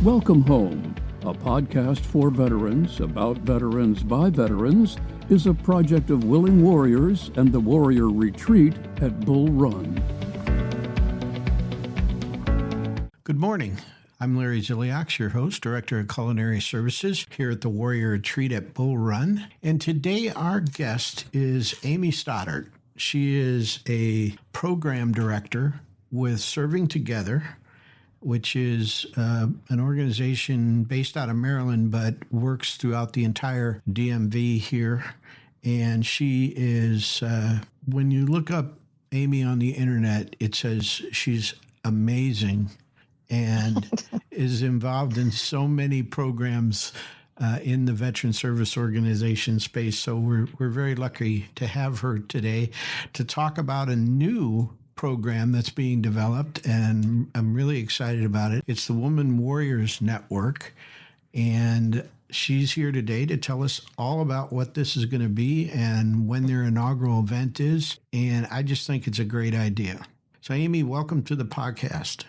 Welcome Home, a podcast for veterans, about veterans by veterans, is a project of Willing Warriors and the Warrior Retreat at Bull Run. Good morning. I'm Larry Ziliak, your host, Director of Culinary Services here at the Warrior Retreat at Bull Run. And today our guest is Amy Stoddard. She is a program director with Serving Together, which is an organization based out of Maryland, but works throughout the entire DMV here. And she is, when you look up Amy on the internet, it says she's amazing and is involved in so many programs in the Veteran Service Organization space. So we're very lucky to have her today to talk about a new program that's being developed, and I'm really excited about it. It's the Women Warriors Network, and she's here today to tell us all about what this is going to be and when their inaugural event is, and I just think it's a great idea. So Amy, welcome to the podcast.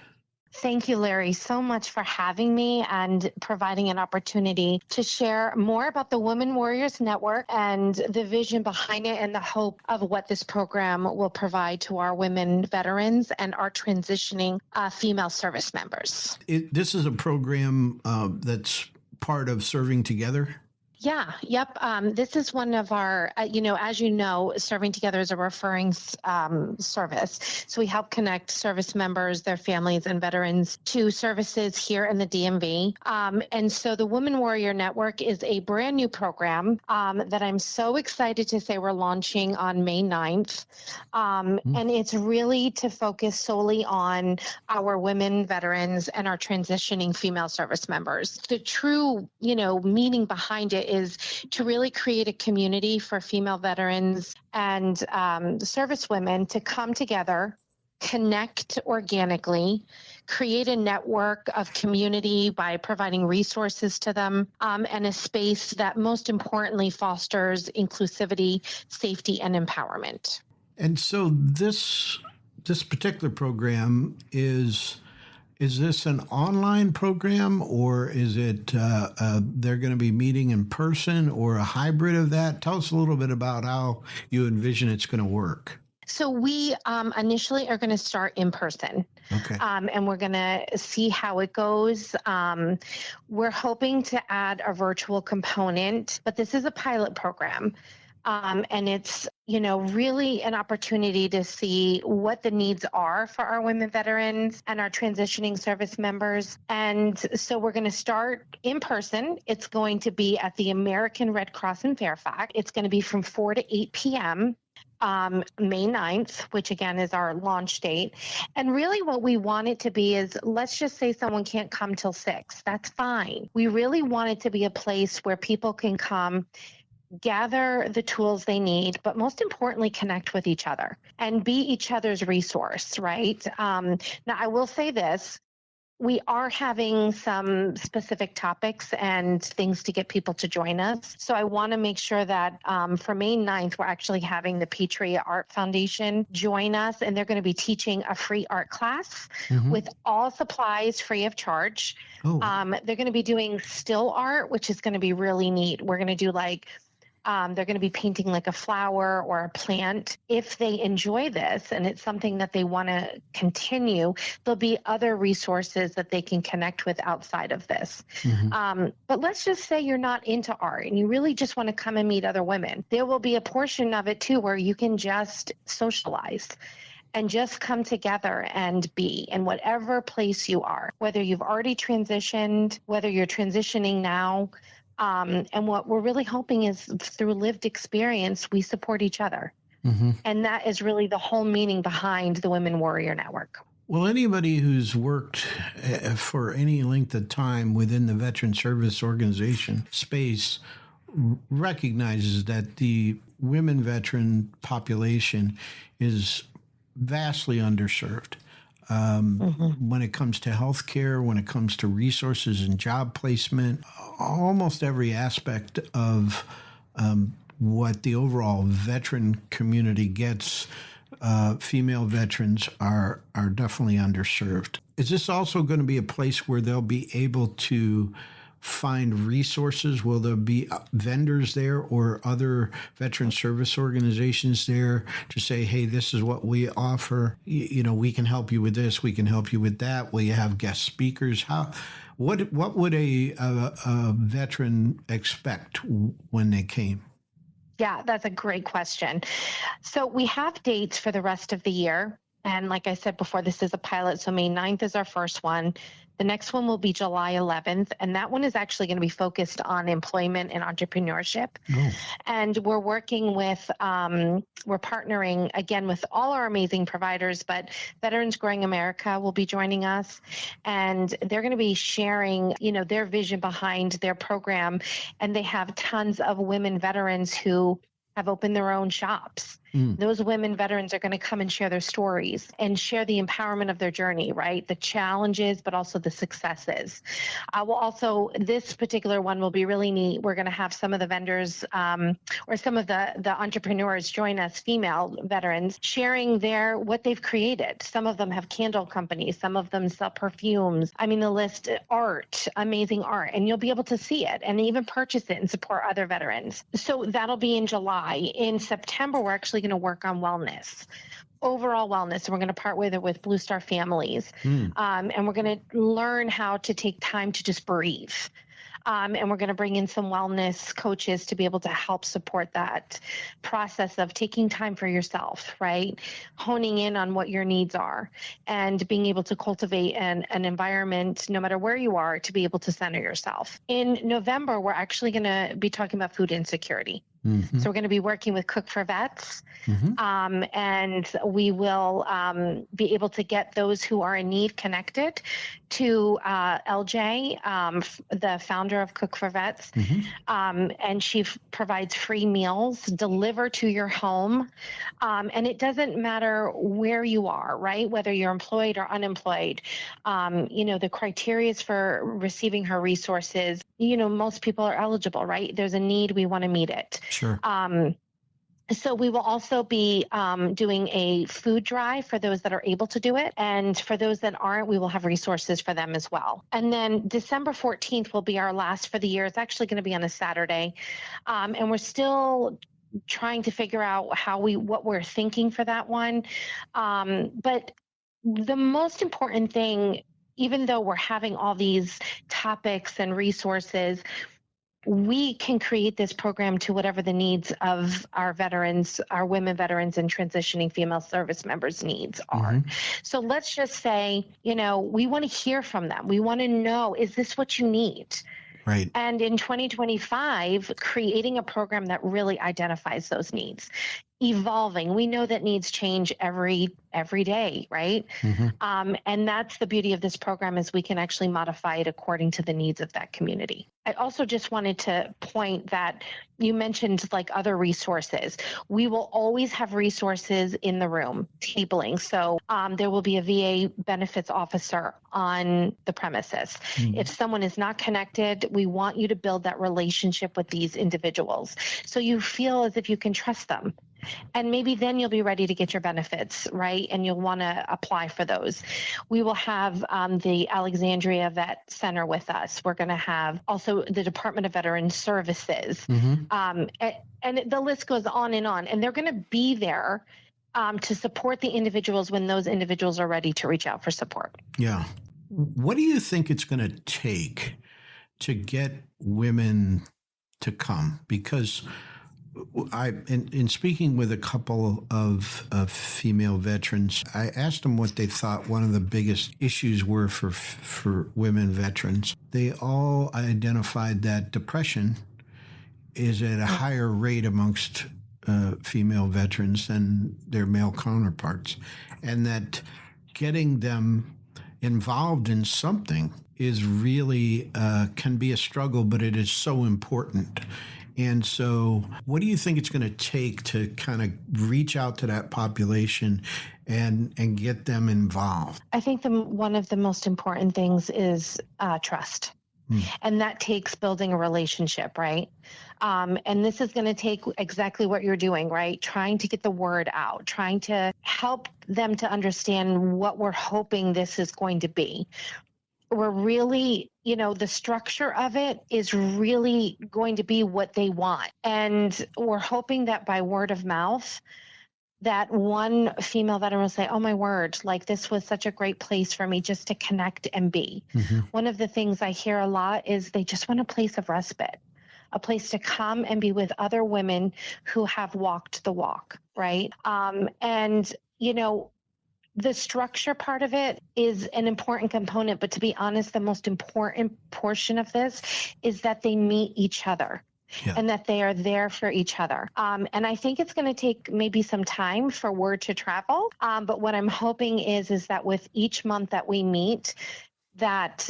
Thank you, Larry, so much for having me and providing an opportunity to share more about the Women Warriors Network and the vision behind it and the hope of what this program will provide to our women veterans and our transitioning female service members. This is a program that's part of Serving Together. Yeah, yep. This is one of our, as you know, Serving Together is a referring service. So we help connect service members, their families, and veterans to services here in the DMV. And so the Women Warrior Network is a brand new program that I'm so excited to say we're launching on May 9th. And it's really to focus solely on our women veterans and our transitioning female service members. The true, meaning behind it is to really create a community for female veterans and service women to come together, connect organically, create a network of community by providing resources to them, and a space that most importantly fosters inclusivity, safety, and empowerment. And so this particular program is this an online program, or is it they're going to be meeting in person, or a hybrid of that? Tell us a little bit about how you envision it's going to work. So we initially are going to start in person. Okay. And we're going to see how it goes. We're hoping to add a virtual component, but this is a pilot program. And it's, really an opportunity to see what the needs are for our women veterans and our transitioning service members. And so we're going to start in person. It's going to be at the American Red Cross in Fairfax. It's going to be from 4 to 8 p.m. May 9th, which again is our launch date. And really what we want it to be is, let's just say someone can't come till 6. That's fine. We really want it to be a place where people can come, gather the tools they need, but most importantly, connect with each other and be each other's resource, right? Now, I will say this. We are having some specific topics and things to get people to join us. So I want to make sure that for May 9th, we're actually having the Patriot Art Foundation join us, and they're going to be teaching a free art class with all supplies free of charge. Oh. They're going to be doing still art, which is going to be really neat. We're going to do they're going to be painting like a flower or a plant. If they enjoy this and it's something that they want to continue, there'll be other resources that they can connect with outside of this. But let's just say you're not into art and you really just want to come and meet other women. There will be a portion of it too where you can just socialize and just come together and be in whatever place you are, whether you've already transitioned, whether you're transitioning now. And what we're really hoping is through lived experience, we support each other. And that is really the whole meaning behind the Women Warrior Network. Well, anybody who's worked for any length of time within the Veteran Service Organization space recognizes that the women veteran population is vastly underserved. When it comes to healthcare, when it comes to resources and job placement, almost every aspect of what the overall veteran community gets female veterans are definitely underserved. Is this also going to be a place where they'll be able to find resources? Will there be vendors there or other veteran service organizations there to say, hey, this is what we offer? We can help you with this. We can help you with that. Will you have guest speakers? What would a veteran expect when they came? Yeah, that's a great question. So we have dates for the rest of the year. And like I said before, this is a pilot. So May 9th is our first one. The next one will be July 11th. And that one is actually going to be focused on employment and entrepreneurship. Oh. And we're working with, we're partnering again with all our amazing providers, but Veterans Growing America will be joining us. And they're going to be sharing, their vision behind their program. And they have tons of women veterans who have opened their own shops. Those women veterans are going to come and share their stories and share the empowerment of their journey, right? The challenges, but also the successes. This particular one will be really neat. We're going to have some of the vendors or some of the entrepreneurs join us, female veterans, sharing what they've created. Some of them have candle companies. Some of them sell perfumes. I mean, the list, art, amazing art, and you'll be able to see it and even purchase it and support other veterans. So that'll be in July. In September, we're actually going to work on wellness, overall wellness. We're going to partner with Blue Star Families, and we're going to learn how to take time to just breathe. And we're going to bring in some wellness coaches to be able to help support that process of taking time for yourself, right? Honing in on what your needs are and being able to cultivate an environment, no matter where you are, to be able to center yourself. In November, we're actually going to be talking about food insecurity. Mm-hmm. So we're going to be working with Cook for Vets, and we will be able to get those who are in need connected to LJ, the founder of Cook for Vets, and she provides free meals delivered to your home, and it doesn't matter where you are, right? Whether you're employed or unemployed, the criteria for receiving her resources, most people are eligible, right? There's a need, we want to meet it. Sure. So we will also be doing a food drive for those that are able to do it. And for those that aren't, we will have resources for them as well. And then December 14th will be our last for the year. It's actually going to be on a Saturday. And we're still trying to figure out what we're thinking for that one. But the most important thing, even though we're having all these topics and resources, we can create this program to whatever the needs of our veterans, our women veterans and transitioning female service members' needs are. Mm-hmm. So let's just say, we want to hear from them. We want to know, is this what you need? Right. And in 2025, creating a program that really identifies those needs. Evolving. We know that needs change every day, right? Mm-hmm. And that's the beauty of this program, is we can actually modify it according to the needs of that community. I also just wanted to point that you mentioned like other resources. We will always have resources in the room, tabling. So there will be a VA benefits officer on the premises. Mm-hmm. If someone is not connected, we want you to build that relationship with these individuals so you feel as if you can trust them. And maybe then you'll be ready to get your benefits, right? And you'll want to apply for those. We will have the Alexandria Vet Center with us. We're going to have also the Department of Veteran Services. Mm-hmm. And the list goes on. And they're going to be there to support the individuals when those individuals are ready to reach out for support. Yeah. What do you think it's going to take to get women to come? Because in speaking with a couple of female veterans, I asked them what they thought one of the biggest issues were for women veterans. They all identified that depression is at a higher rate amongst female veterans than their male counterparts, and that getting them involved in something is really can be a struggle, but it is so important. And so what do you think it's going to take to kind of reach out to that population and get them involved? I think one of the most important things is trust. And that takes building a relationship, right? And this is going to take exactly what you're doing, right? Trying to get the word out, trying to help them to understand what we're hoping this is going to be. We're really, the structure of it is really going to be what they want. And we're hoping that by word of mouth, that one female veteran will say, oh my word, like this was such a great place for me just to connect and be. One of the things I hear a lot is they just want a place of respite, a place to come and be with other women who have walked the walk, right? And the structure part of it is an important component, but to be honest, the most important portion of this is that they meet each other. Yeah. And that they are there for each other. And I think it's going to take maybe some time for word to travel. But what I'm hoping is that with each month that we meet, that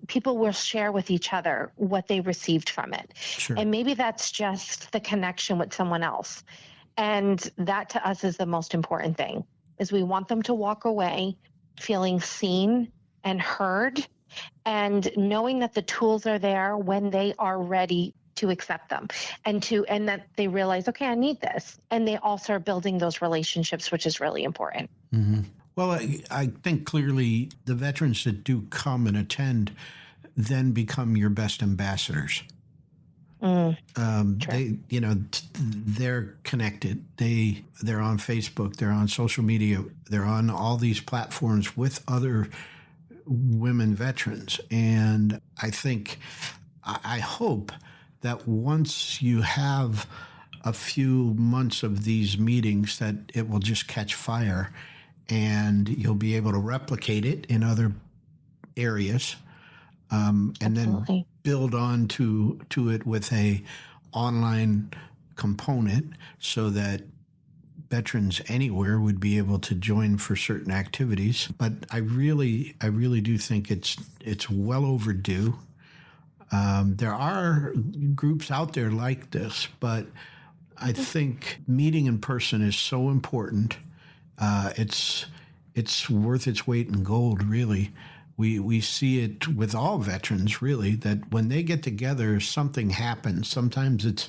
people will share with each other what they received from it. Sure. And maybe that's just the connection with someone else. And that to us is the most important thing, is we want them to walk away feeling seen and heard and knowing that the tools are there when they are ready to accept them and that they realize, okay, I need this. And they also are building those relationships, which is really important. Mm-hmm. Well, I think clearly the veterans that do come and attend then become your best ambassadors. They're connected. They're on Facebook. They're on social media. They're on all these platforms with other women veterans. And I hope that once you have a few months of these meetings, that it will just catch fire and you'll be able to replicate it in other areas, and then build on to it with a online component so that veterans anywhere would be able to join for certain activities. But I really do think it's well overdue. There are groups out there like this, but I think meeting in person is so important. It's worth its weight in gold, really. We see it with all veterans, really, that when they get together, something happens. Sometimes it's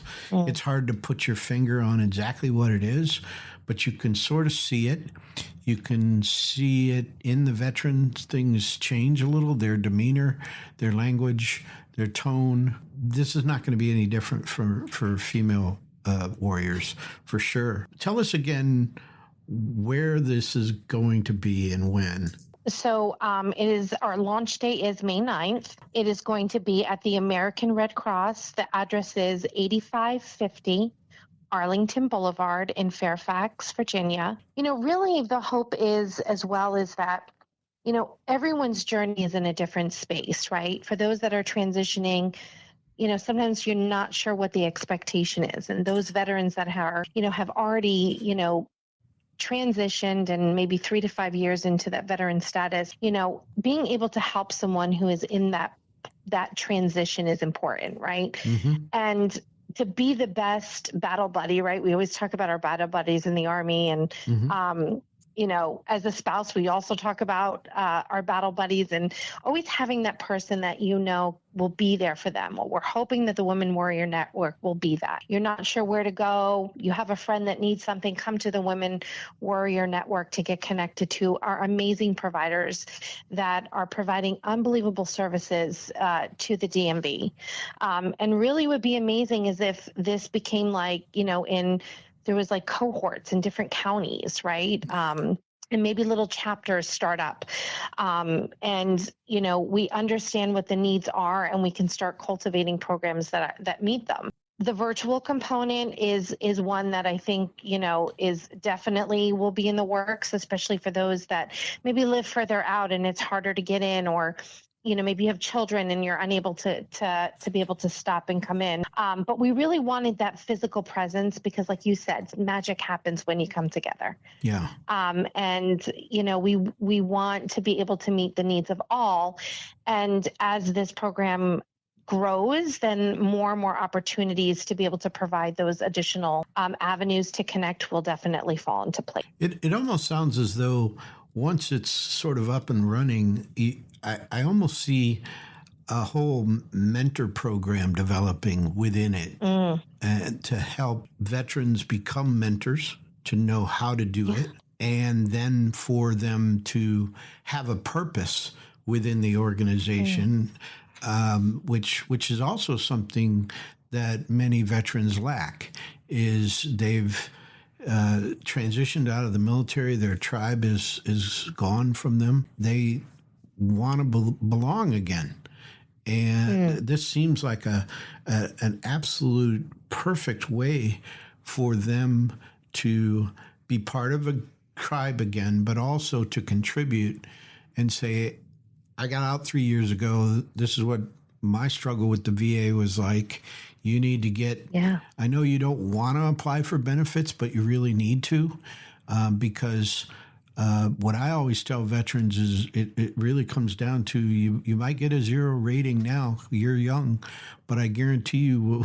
hard to put your finger on exactly what it is, but you can sort of see it. You can see it in the veterans. Things change a little, their demeanor, their language, their tone. This is not going to be any different for female warriors, for sure. Tell us again where this is going to be and when. So our launch date is May 9th. It is going to be at the American Red Cross. The address is 8550 Arlington Boulevard in Fairfax, Virginia. Really the hope is as well is that, everyone's journey is in a different space, right? For those that are transitioning, sometimes you're not sure what the expectation is. And those veterans that have already, transitioned and maybe 3 to 5 years into that veteran status, being able to help someone who is in that transition is important, right? Mm-hmm. And to be the best battle buddy, right? We always talk about our battle buddies in the Army, and mm-hmm. As a spouse, we also talk about our battle buddies, and always having that person that will be there for them. Well, we're hoping that the Women Warrior Network will be that. You're not sure where to go. You have a friend that needs something, come to the Women Warrior Network to get connected to our amazing providers that are providing unbelievable services to the DMV. And really would be amazing is if this became there was cohorts in different counties, right? And maybe little chapters start up. And we understand what the needs are, and we can start cultivating programs that meet them. The virtual component is one that I think, is definitely will be in the works, especially for those that maybe live further out and it's harder to get in, or maybe you have children and you're unable to be able to stop and come in. But we really wanted that physical presence because, like you said, magic happens when you come together. Yeah. And, we want to be able to meet the needs of all. And as this program grows, then more and more opportunities to be able to provide those additional avenues to connect will definitely fall into place. It almost sounds as though once it's sort of up and running, I almost see a whole mentor program developing within it and to help veterans become mentors, to know how to do it, and then for them to have a purpose within the organization, which is also something that many veterans lack, is they've transitioned out of the military. Their tribe is gone from them. They want to belong again. And this seems like an absolute perfect way for them to be part of a tribe again, but also to contribute and say, I got out 3 years ago. This is what my struggle with the VA was like. You need to get, I know you don't want to apply for benefits, but you really need to, because what I always tell veterans is it really comes down to you might get a 0 rating now. You're young, but I guarantee you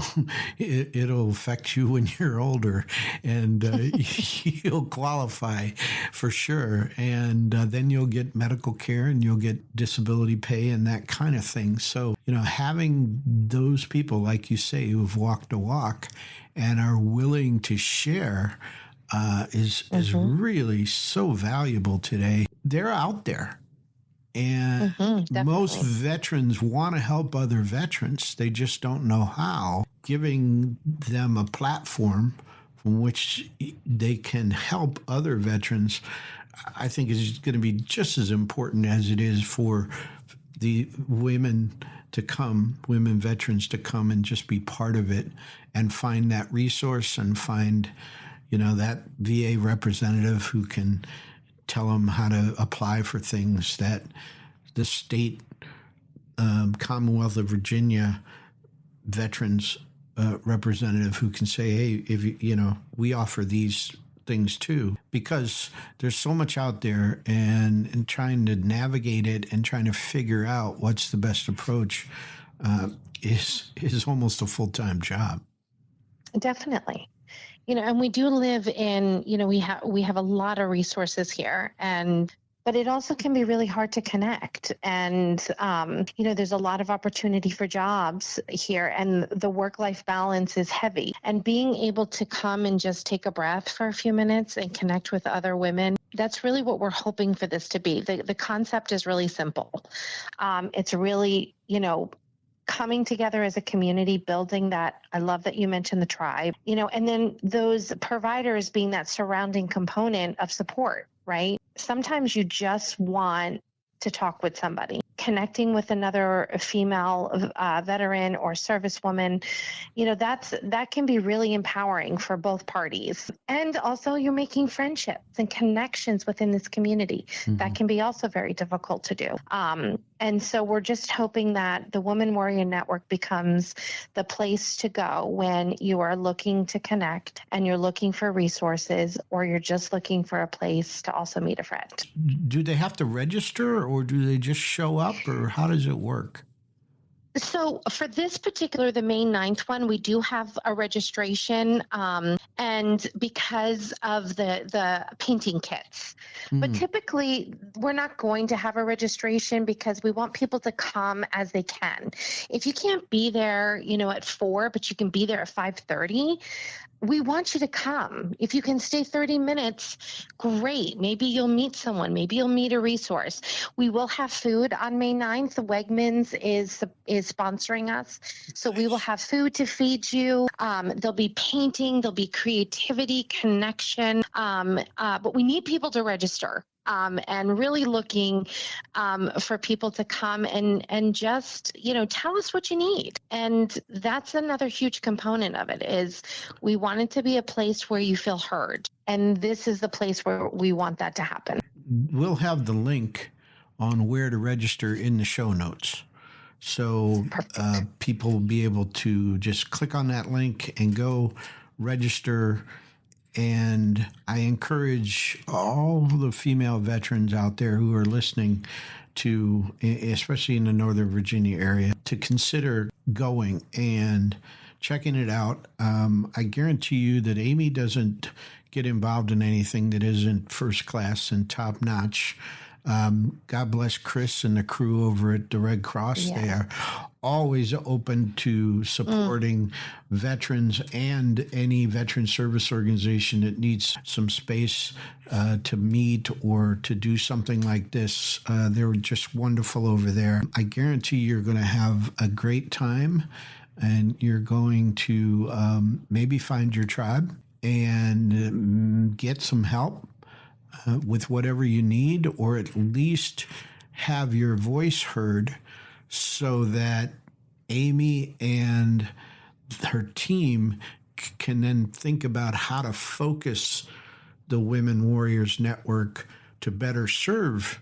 it'll affect you when you're older, and you'll qualify for sure. And then you'll get medical care and you'll get disability pay and that kind of thing. So, having those people, like you say, who've walked the walk and are willing to share is really so valuable today. They're out there. And most veterans want to help other veterans. They just don't know how. Giving them a platform from which they can help other veterans, I think, is going to be just as important as it is for the women veterans to come and just be part of it and find that resource and find that VA representative who can tell them how to apply for things, that the state Commonwealth of Virginia veterans representative who can say, hey, if we offer these things too, because there's so much out there, and trying to navigate it and trying to figure out what's the best approach is almost a full-time job. Definitely. And we do live in, we have a lot of resources here, but it also can be really hard to connect. And, there's a lot of opportunity for jobs here, and the work-life balance is heavy. And being able to come and just take a breath for a few minutes and connect with other women, that's really what we're hoping for this to be. The concept is really simple. It's really, coming together as a community, building that. I love that you mentioned the tribe, and then those providers being that surrounding component of support, right? Sometimes you just want to talk with somebody. Connecting with another female veteran or servicewoman, that can be really empowering for both parties. And also you're making friendships and connections within this community. That can be also very difficult to do. And so we're just hoping that the Woman Warrior Network becomes the place to go when you are looking to connect and you're looking for resources, or you're just looking for a place to also meet a friend. Do they have to register, or do they just show up, or how does it work? So for this particular, the May 9th one, we do have a registration, and because of the painting kits. But typically, we're not going to have a registration because we want people to come as they can. If you can't be there, at 4, but you can be there at 5:30, we want you to come. If you can stay 30 minutes, great. Maybe you'll meet someone. Maybe you'll meet a resource. We will have food on May 9th. The Wegmans is sponsoring us. So we will have food to feed you. There'll be painting. There'll be creativity, connection. But we need people to register. And really looking for people to come and just, tell us what you need. And that's another huge component of it, is we want it to be a place where you feel heard. And this is the place where we want that to happen. We'll have the link on where to register in the show notes. So people will be able to just click on that link and go register. And I encourage all the female veterans out there who are listening to, especially in the Northern Virginia area, to consider going and checking it out. I guarantee you that Amy doesn't get involved in anything that isn't first class and top notch. God bless Chris and the crew over at the Red Cross. Yeah. They are always open to supporting veterans and any veteran service organization that needs some space to meet or to do something like this. They're just wonderful over there. I guarantee you're going to have a great time, and you're going to maybe find your tribe and get some help with whatever you need, or at least have your voice heard so that Amy and her team can then think about how to focus the Women Warriors Network to better serve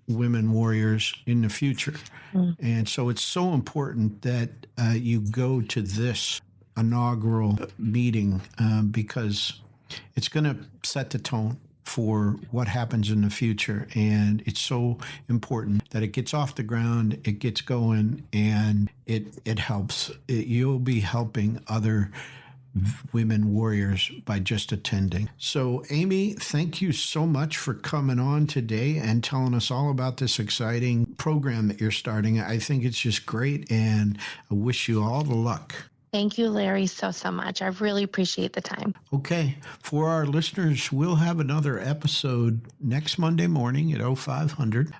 women warriors in the future. And so it's so important that you go to this inaugural meeting because it's going to set the tone for what happens in the future. And it's so important that it gets off the ground, it gets going, and it helps. You'll be helping other women warriors by just attending. So, Amy, thank you so much for coming on today and telling us all about this exciting program that you're starting. I think it's just great, and I wish you all the luck. Thank you, Larry, so much. I really appreciate the time. Okay. For our listeners, we'll have another episode next Monday morning at 0500.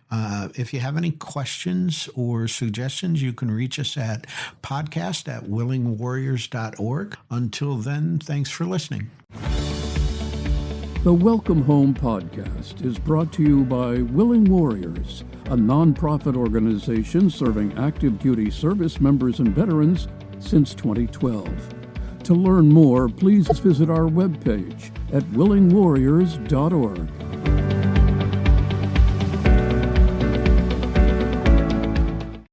If you have any questions or suggestions, you can reach us at podcast@willingwarriors.org. Until then, thanks for listening. The Welcome Home podcast is brought to you by Willing Warriors, a nonprofit organization serving active duty service members and veterans since 2012. To learn more, please visit our webpage at willingwarriors.org.